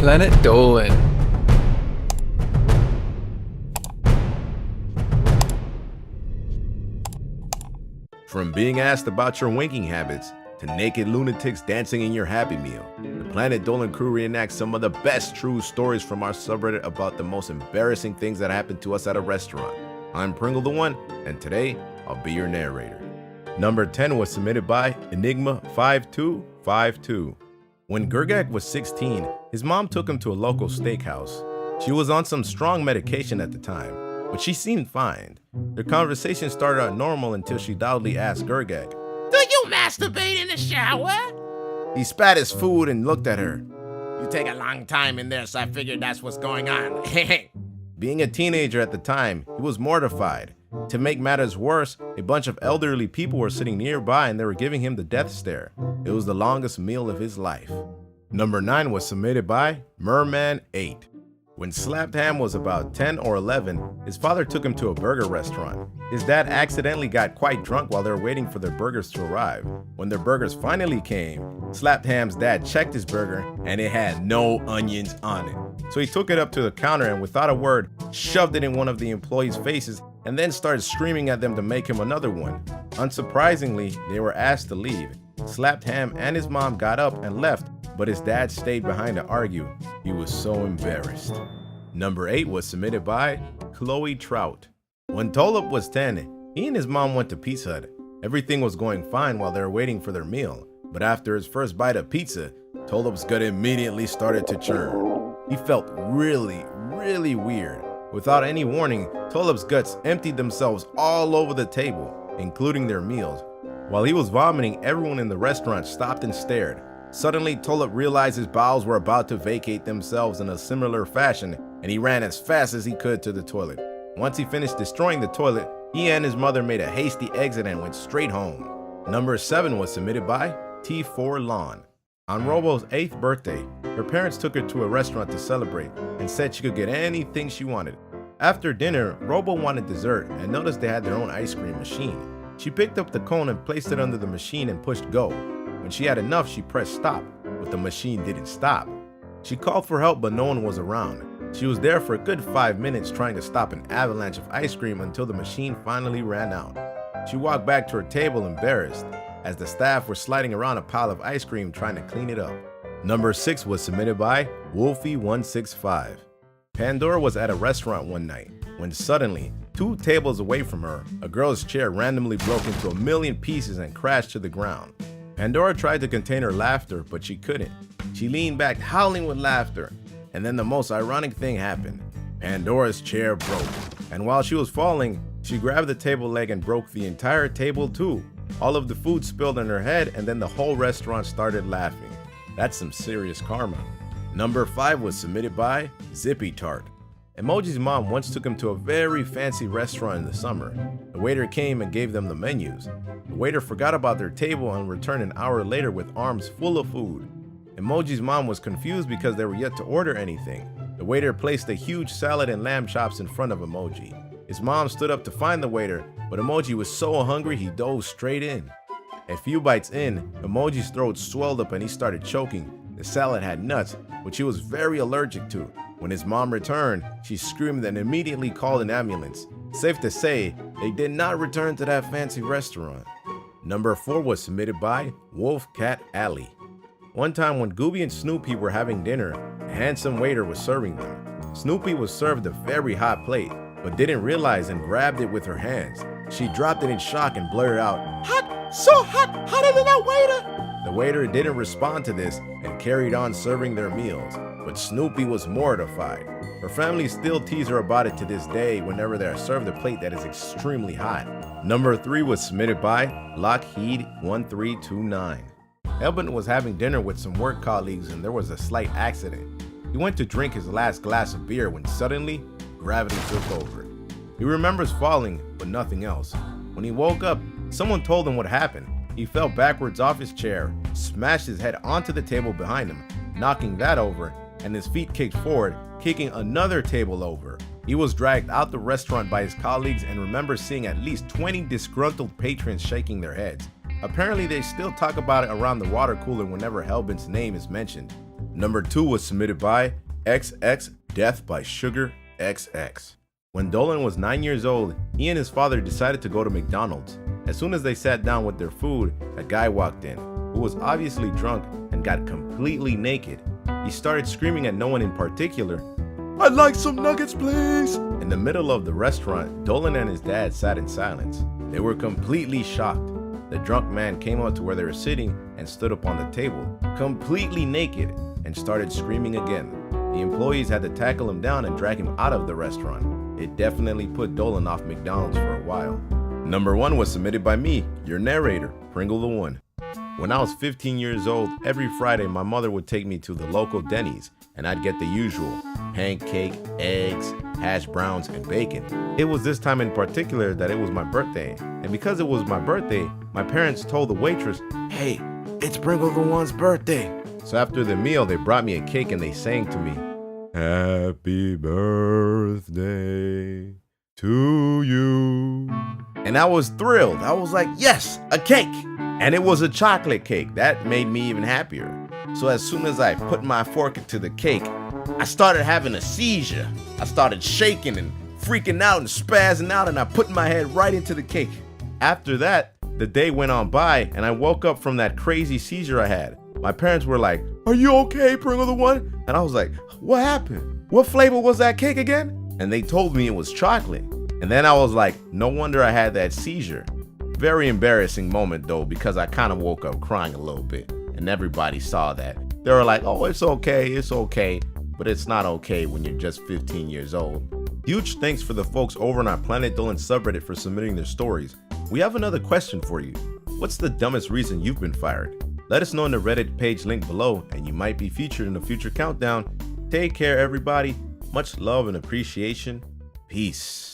Planet Dolan. From being asked about your wanking habits to naked lunatics dancing in your Happy Meal, the Planet Dolan crew reenacts some of the best true stories from our subreddit about the most embarrassing things that happened to us at a restaurant. I'm Pringle the One, and today I'll be your narrator. Number 10 was submitted by Enigma5252. When Gergak was 16, his mom took him to a local steakhouse. She was on some strong medication at the time, but she seemed fine. Their conversation started out normal until she loudly asked Gergak, "Do you masturbate in the shower?" He spat his food and looked at her. "You take a long time in there, so I figured that's what's going on." Being a teenager at the time, he was mortified. To make matters worse, a bunch of elderly people were sitting nearby and they were giving him the death stare. It was the longest meal of his life. Number 9 was submitted by Mrman 8. When Slapped Ham was about 10 or 11, his father took him to a burger restaurant. His dad accidentally got quite drunk while they were waiting for their burgers to arrive. When their burgers finally came, Slapped Ham's dad checked his burger and it had no onions on it. So he took it up to the counter and without a word, shoved it in one of the employees' faces and then started screaming at them to make him another one. Unsurprisingly, they were asked to leave. Slapped Ham and his mom got up and left, but his dad stayed behind to argue. He was so embarrassed. Number 8 was submitted by Chloetrout. When Tolop was 10, he and his mom went to Pizza Hut. Everything was going fine while they were waiting for their meal, but after his first bite of pizza, Tolop's gut immediately started to churn. He felt really weird. Without any warning, Tolop's guts emptied themselves all over the table, including their meals. While he was vomiting, everyone in the restaurant stopped and stared. Suddenly, Tolop realized his bowels were about to vacate themselves in a similar fashion, and he ran as fast as he could to the toilet. Once he finished destroying the toilet, he and his mother made a hasty exit and went straight home. Number 7 was submitted by T4 Lawn. On Robo's 8th birthday, her parents took her to a restaurant to celebrate and said she could get anything she wanted. After dinner, Robo wanted dessert and noticed they had their own ice cream machine. She picked up the cone and placed it under the machine and pushed go. When she had enough, she pressed stop, but the machine didn't stop. She called for help, but no one was around. She was there for a good 5 minutes trying to stop an avalanche of ice cream until the machine finally ran out. She walked back to her table embarrassed, as the staff were sliding around a pile of ice cream trying to clean it up. Number 6 was submitted by Wolfie165. Pandora was at a restaurant one night when suddenly, 2 tables away from her, a girl's chair randomly broke into a million pieces and crashed to the ground. Pandora tried to contain her laughter, but she couldn't. She leaned back, howling with laughter. And then the most ironic thing happened. Pandora's chair broke. And while she was falling, she grabbed the table leg and broke the entire table too. All of the food spilled on her head, and then the whole restaurant started laughing. That's some serious karma. Number 5 was submitted by Zippytart. Emoji's mom once took him to a very fancy restaurant in the summer. The waiter came and gave them the menus. The waiter forgot about their table and returned an hour later with arms full of food. Emoji's mom was confused because they were yet to order anything. The waiter placed a huge salad and lamb chops in front of Emoji. His mom stood up to find the waiter, but Emoji was so hungry he dove straight in. A few bites in, Emoji's throat swelled up and he started choking. The salad had nuts, which he was very allergic to. When his mom returned, she screamed and immediately called an ambulance. Safe to say, they did not return to that fancy restaurant. Number 4 was submitted by Wolf Cat Alley. One time when Gooby and Snoopy were having dinner, a handsome waiter was serving them. Snoopy was served a very hot plate, but didn't realize and grabbed it with her hands. She dropped it in shock and blurted out, "Hot, so hot, hotter than that waiter." The waiter didn't respond to this and carried on serving their meals, but Snoopy was mortified. Her family still tease her about it to this day whenever they are served a plate that is extremely hot. Number 3 was submitted by Lockheed1329. Elbin was having dinner with some work colleagues and there was a slight accident. He went to drink his last glass of beer when suddenly, gravity took over. He remembers falling, but nothing else. When he woke up, someone told him what happened. He fell backwards off his chair, smashed his head onto the table behind him, knocking that over, and his feet kicked forward, kicking another table over. He was dragged out the restaurant by his colleagues and remembers seeing at least 20 disgruntled patrons shaking their heads. Apparently they still talk about it around the water cooler whenever Hellbent's name is mentioned. Number 2 was submitted by XX Death by Sugar XX. When Dolan was 9 years old, he and his father decided to go to McDonald's. As soon as they sat down with their food, a guy walked in, who was obviously drunk and got completely naked. He started screaming at no one in particular, "I'd like some nuggets, please!" In the middle of the restaurant, Dolan and his dad sat in silence. They were completely shocked. The drunk man came up to where they were sitting and stood up on the table, completely naked, and started screaming again. The employees had to tackle him down and drag him out of the restaurant. It definitely put Dolan off McDonald's for a while. Number 1 was submitted by me, your narrator, Pringle the One. When I was 15 years old, every Friday my mother would take me to the local Denny's and I'd get the usual pancake, eggs, hash browns, and bacon. It was this time in particular that it was my birthday, and because it was my birthday, my parents told the waitress, "Hey, it's Pringle the One's birthday." So after the meal, they brought me a cake and they sang to me, "Happy birthday to you." And I was thrilled. I was like, yes, a cake. And it was a chocolate cake. That made me even happier. So as soon as I put my fork into the cake, I started having a seizure. I started shaking and freaking out and spazzing out, and I put my head right into the cake. After that, the day went on by and I woke up from that crazy seizure I had. My parents were like, "Are you okay, Pringle the One?" And I was like, "What happened? What flavor was that cake again?" And they told me it was chocolate. And then I was like, no wonder I had that seizure. Very embarrassing moment though, because I kind of woke up crying a little bit and everybody saw that. They were like, "Oh, it's okay, but it's not okay when you're just 15 years old." Huge thanks for the folks over on our Planet Dolan subreddit for submitting their stories. We have another question for you. What's the dumbest reason you've been fired? Let us know in the Reddit page link below and you might be featured in a future countdown. Take care everybody. Much love and appreciation. Peace.